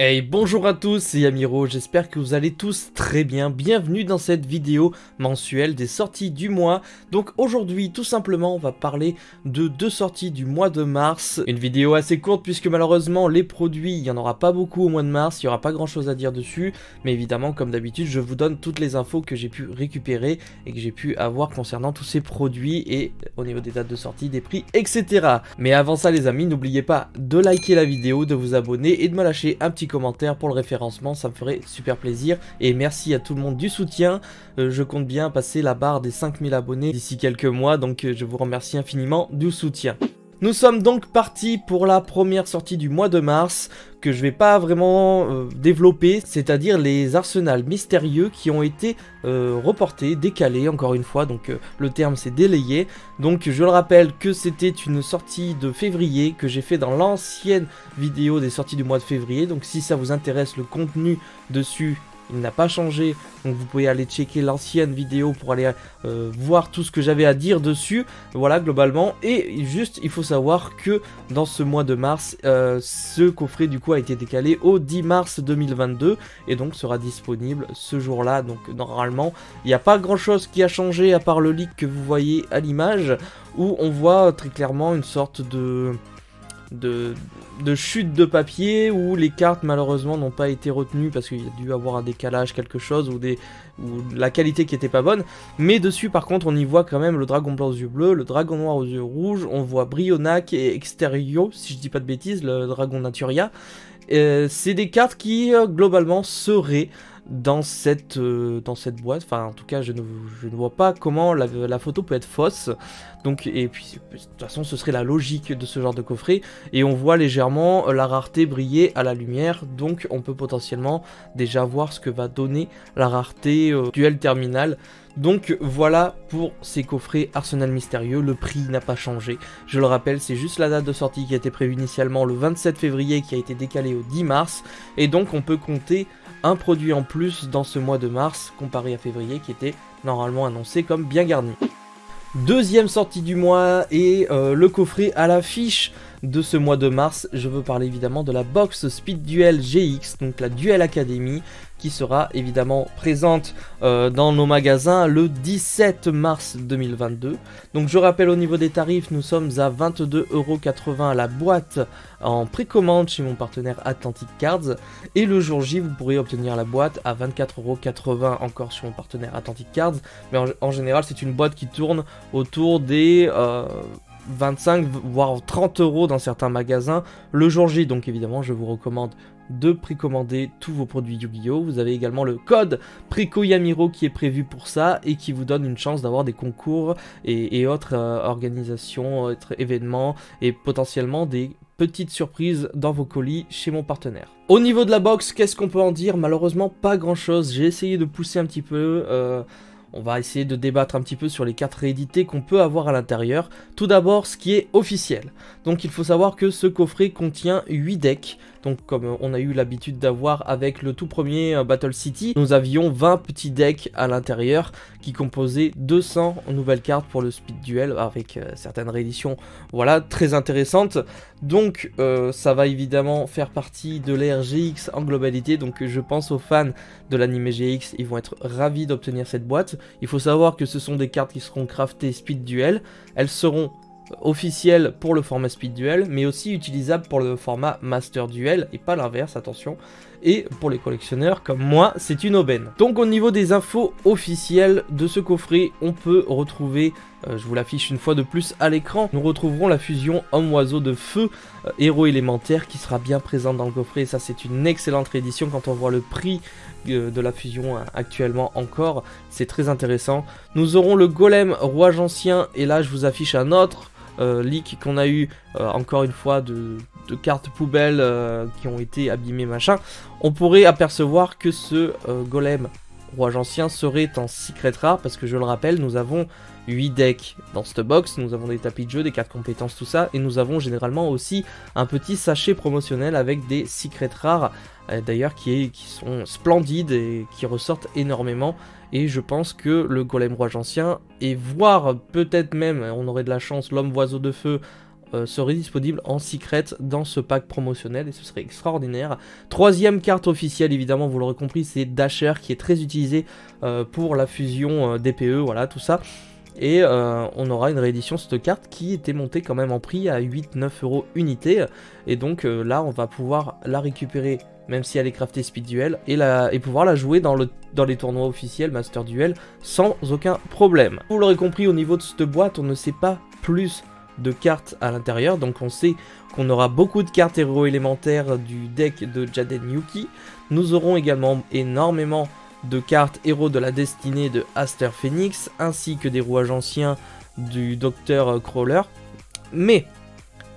Hey, bonjour à tous, c'est Yamiro, j'espère que vous allez tous très bien. Bienvenue dans cette vidéo mensuelle des sorties du mois. Donc aujourd'hui, tout simplement, on va parler de deux sorties du mois de mars. Une vidéo assez courte puisque malheureusement, les produits, il n'y en aura pas beaucoup au mois de mars, il n'y aura pas grand chose à dire dessus. Mais évidemment, comme d'habitude, je vous donne toutes les infos que j'ai pu récupérer et que j'ai pu avoir concernant tous ces produits et au niveau des dates de sortie, des prix, etc. Mais avant ça les amis, n'oubliez pas de liker la vidéo, de vous abonner et de me lâcher un petit commentaire pour le référencement, ça me ferait super plaisir. Et merci à tout le monde du soutien. Je compte bien passer la barre des 5000 abonnés d'ici quelques mois, donc je vous remercie infiniment du soutien. Nous sommes donc partis pour la première sortie du mois de mars, que je vais pas vraiment développer, c'est-à-dire les arsenals mystérieux qui ont été reportés, décalés encore une fois, donc le terme c'est délayé. Donc je le rappelle que c'était une sortie de février que j'ai fait dans l'ancienne vidéo des sorties du mois de février, donc si ça vous intéresse le contenu dessus, il n'a pas changé, donc vous pouvez aller checker l'ancienne vidéo pour aller voir tout ce que j'avais à dire dessus, voilà globalement. Et juste il faut savoir que dans ce mois de mars, ce coffret du coup a été décalé au 10 mars 2022 et donc sera disponible ce jour là. Donc normalement il n'y a pas grand chose qui a changé à part le leak que vous voyez à l'image, où on voit très clairement une sorte de chute de papier où les cartes malheureusement n'ont pas été retenues parce qu'il y a dû avoir un décalage, quelque chose, ou la qualité qui était pas bonne. Mais dessus par contre on y voit quand même le dragon blanc aux yeux bleus, le dragon noir aux yeux rouges, on voit Brionac et Exterio, si je dis pas de bêtises, le dragon Naturia. C'est des cartes qui globalement seraient dans cette boîte. Enfin en tout cas je ne vois pas comment la photo peut être fausse. Donc, et puis de toute façon ce serait la logique de ce genre de coffret. Et on voit légèrement la rareté briller à la lumière. Donc on peut potentiellement déjà voir ce que va donner la rareté duel terminal. Donc voilà pour ces coffrets Arsenal mystérieux, le prix n'a pas changé. Je le rappelle, c'est juste la date de sortie qui a été prévue initialement le 27 février qui a été décalée au 10 mars. Et donc on peut compter un produit en plus dans ce mois de mars comparé à février qui était normalement annoncé comme bien garni. Deuxième sortie du mois et le coffret à l'affiche de ce mois de mars, je veux parler évidemment de la box Speed Duel GX, donc la Duel Academy, qui sera évidemment présente dans nos magasins le 17 mars 2022. Donc je rappelle au niveau des tarifs, nous sommes à 22,80 € à la boîte en précommande chez mon partenaire Atlantic Cards. Et le jour J, vous pourrez obtenir la boîte à 24,80 € encore chez mon partenaire Atlantic Cards. Mais en général, c'est une boîte qui tourne autour des 25 voire 30 € dans certains magasins le jour J. Donc évidemment je vous recommande de précommander tous vos produits Yu-Gi-Oh! Vous avez également le code Préco Yamiro qui est prévu pour ça et qui vous donne une chance d'avoir des concours et autres organisations, autres événements et potentiellement des petites surprises dans vos colis chez mon partenaire. Au niveau de la box, qu'est-ce qu'on peut en dire? Malheureusement pas grand chose, j'ai essayé de pousser un petit peu. On va essayer de débattre un petit peu sur les cartes rééditées qu'on peut avoir à l'intérieur. Tout d'abord, ce qui est officiel. Donc il faut savoir que ce coffret contient 8 decks. Donc comme on a eu l'habitude d'avoir avec le tout premier Battle City, nous avions 20 petits decks à l'intérieur qui composaient 200 nouvelles cartes pour le Speed Duel avec certaines rééditions, voilà, très intéressantes. Donc ça va évidemment faire partie de l'ère GX en globalité, donc je pense aux fans de l'anime GX, ils vont être ravis d'obtenir cette boîte. Il faut savoir que ce sont des cartes qui seront craftées Speed Duel, elles seront officielle pour le format Speed Duel, mais aussi utilisable pour le format Master Duel, et pas l'inverse, attention. Et pour les collectionneurs comme moi, c'est une aubaine. Donc au niveau des infos officielles de ce coffret, on peut retrouver, je vous l'affiche une fois de plus à l'écran, nous retrouverons la fusion Homme-Oiseau de Feu, héros élémentaire, qui sera bien présente dans le coffret, et ça c'est une excellente réédition quand on voit le prix de la fusion actuellement encore, c'est très intéressant. Nous aurons le Golem Rouage Ancien, et là je vous affiche un autre leak qu'on a eu encore une fois de cartes poubelles qui ont été abîmées machin. On pourrait apercevoir que ce golem Rouage Ancien serait en secret rare parce que je le rappelle, nous avons 8 decks dans cette box, nous avons des tapis de jeu, des cartes compétences, tout ça, et nous avons généralement aussi un petit sachet promotionnel avec des secrets rares d'ailleurs qui sont splendides et qui ressortent énormément. Et je pense que le Golem Rouage Ancien, et voire peut-être même, on aurait de la chance, l'Homme Oiseau de Feu serait disponible en secret dans ce pack promotionnel et ce serait extraordinaire. Troisième carte officielle, évidemment, vous l'aurez compris, c'est Dasher qui est très utilisé pour la fusion DPE, voilà, tout ça. Et on aura une réédition de cette carte qui était montée quand même en prix à 8-9 € unité. Et donc là, on va pouvoir la récupérer, même si elle est craftée Speed Duel, et pouvoir la jouer dans les tournois officiels Master Duel sans aucun problème. Vous l'aurez compris, au niveau de cette boîte, on ne sait pas plus de cartes à l'intérieur, donc on sait qu'on aura beaucoup de cartes héros élémentaires du deck de Jaden Yuki. Nous aurons également énormément de cartes héros de la destinée de Aster Phoenix, ainsi que des rouages anciens du Dr Crawler. Mais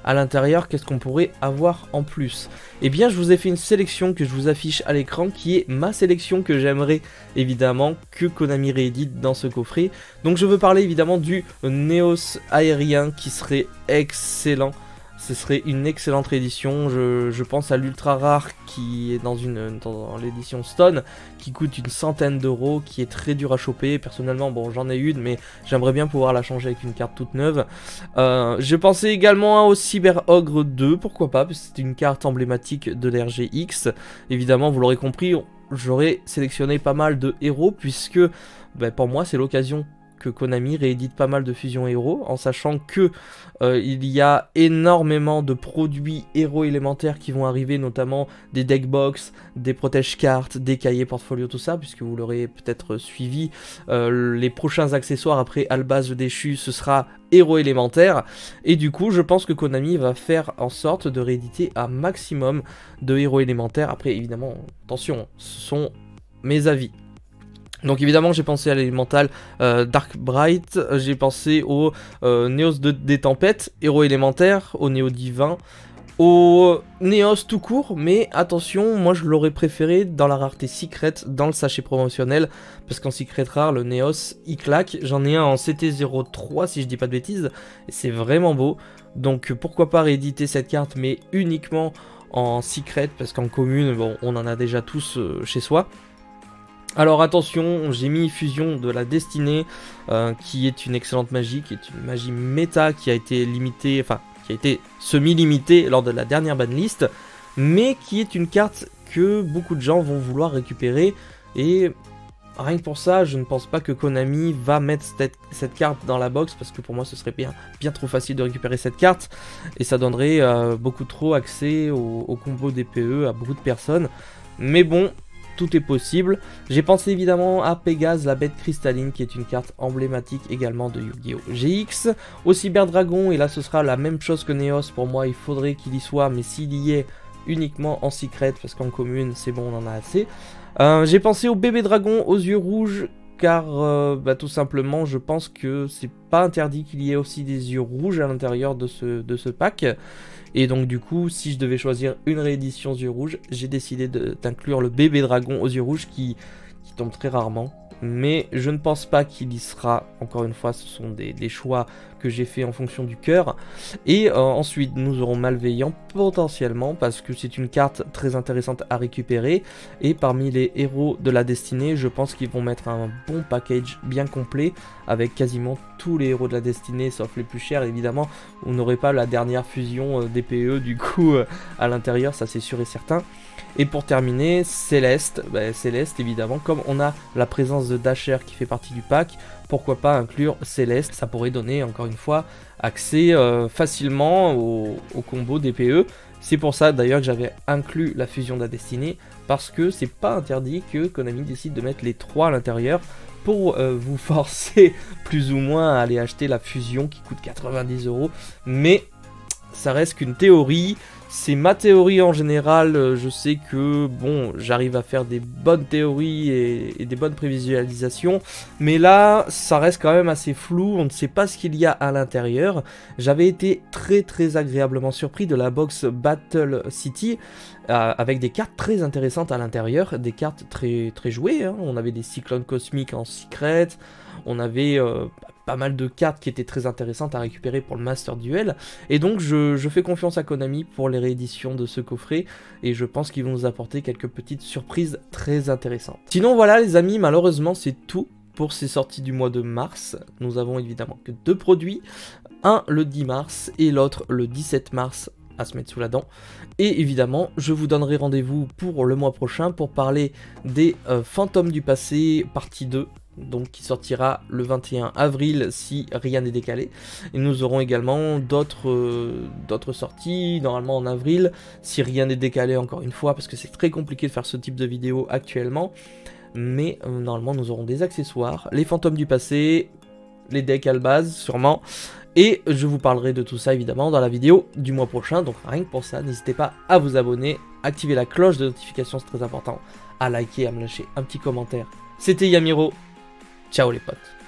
à l'intérieur, qu'est-ce qu'on pourrait avoir en plus? Eh bien, je vous ai fait une sélection que je vous affiche à l'écran, qui est ma sélection que j'aimerais évidemment que Konami réédite dans ce coffret. Donc je veux parler évidemment du Neos aérien qui serait excellent. Ce serait une excellente réédition. Je pense à l'ultra rare qui est dans l'édition Stone, qui coûte une centaine d'euros, qui est très dur à choper. Personnellement, bon, j'en ai une, mais j'aimerais bien pouvoir la changer avec une carte toute neuve. Je pensais également au Cyber Ogre 2, pourquoi pas, parce que c'est une carte emblématique de l'RGX. Évidemment, vous l'aurez compris, j'aurais sélectionné pas mal de héros, puisque pour moi, c'est l'occasion que Konami réédite pas mal de fusions héros, en sachant que il y a énormément de produits héros élémentaires qui vont arriver, notamment des deckbox, des protège-cartes, des cahiers portfolio, tout ça, puisque vous l'aurez peut-être suivi, les prochains accessoires après Albaz le déchu, ce sera héros élémentaire, et du coup je pense que Konami va faire en sorte de rééditer un maximum de héros élémentaires. Après évidemment, attention, ce sont mes avis. Donc évidemment j'ai pensé à l'élémental Dark Bright, j'ai pensé au Neos des Tempêtes, héros élémentaire, au Néo Divin, au Neos tout court, mais attention, moi je l'aurais préféré dans la rareté Secret, dans le sachet promotionnel, parce qu'en Secret rare, le Neos il claque. J'en ai un en CT03 si je dis pas de bêtises, et c'est vraiment beau, donc pourquoi pas rééditer cette carte, mais uniquement en Secret, parce qu'en commune, bon, on en a déjà tous chez soi. Alors attention, j'ai mis Fusion de la Destinée, qui est une excellente magie, qui est une magie méta qui a été limitée, enfin qui a été semi-limitée lors de la dernière banlist, mais qui est une carte que beaucoup de gens vont vouloir récupérer, et rien que pour ça, je ne pense pas que Konami va mettre cette carte dans la box, parce que pour moi ce serait bien trop facile de récupérer cette carte, et ça donnerait beaucoup trop accès au combo DPE à beaucoup de personnes, mais bon, tout est possible. J'ai pensé évidemment à Pégase, la bête cristalline, qui est une carte emblématique également de Yu-Gi-Oh! GX, au Cyber Dragon, et là ce sera la même chose que Neos, pour moi il faudrait qu'il y soit, mais s'il y est, uniquement en secret, parce qu'en commune c'est bon, on en a assez. J'ai pensé au bébé dragon aux yeux rouges, car tout simplement je pense que c'est pas interdit qu'il y ait aussi des yeux rouges à l'intérieur de ce pack. Et donc du coup, si je devais choisir une réédition aux yeux rouges, j'ai décidé d'inclure le bébé dragon aux yeux rouges qui tombe très rarement. Mais je ne pense pas qu'il y sera, encore une fois, ce sont des choix que j'ai fait en fonction du cœur. Et ensuite, nous aurons Malveillant potentiellement, parce que c'est une carte très intéressante à récupérer. Et parmi les héros de la destinée, je pense qu'ils vont mettre un bon package bien complet, avec quasiment tous les héros de la destinée, sauf les plus chers. Évidemment, on n'aurait pas la dernière fusion DPE du coup à l'intérieur, ça c'est sûr et certain. Et pour terminer, Céleste, Céleste évidemment, comme on a la présence de Dasher qui fait partie du pack, pourquoi pas inclure Céleste, ça pourrait donner encore une fois accès facilement au combo DPE. C'est pour ça d'ailleurs que j'avais inclus la fusion de la destinée, parce que c'est pas interdit que Konami décide de mettre les trois à l'intérieur pour vous forcer plus ou moins à aller acheter la fusion qui coûte 90 €, mais ça reste qu'une théorie. C'est ma théorie en général, je sais que bon, j'arrive à faire des bonnes théories et des bonnes prévisualisations, mais là, ça reste quand même assez flou, on ne sait pas ce qu'il y a à l'intérieur. J'avais été très agréablement surpris de la box Battle City, avec des cartes très intéressantes à l'intérieur, des cartes très jouées, hein. On avait des cyclones cosmiques en secret, on avait pas mal de cartes qui étaient très intéressantes à récupérer pour le Master Duel, et donc je fais confiance à Konami pour les rééditions de ce coffret, et je pense qu'ils vont nous apporter quelques petites surprises très intéressantes. Sinon voilà les amis, malheureusement c'est tout pour ces sorties du mois de mars. Nous avons évidemment que 2 produits, Un le 10 mars et l'autre le 17 mars à se mettre sous la dent. Et évidemment, je vous donnerai rendez-vous pour le mois prochain pour parler des Fantômes du passé partie 2. Donc qui sortira le 21 avril si rien n'est décalé. Et nous aurons également d'autres sorties, normalement en avril, si rien n'est décalé encore une fois, parce que c'est très compliqué de faire ce type de vidéo actuellement. Mais normalement nous aurons des accessoires, les fantômes du passé, les decks à la base sûrement. Et je vous parlerai de tout ça évidemment dans la vidéo du mois prochain. Donc rien que pour ça, n'hésitez pas à vous abonner, activer la cloche de notification, c'est très important, à liker, à me lâcher un petit commentaire. C'était Yamiro. Ciao les potes.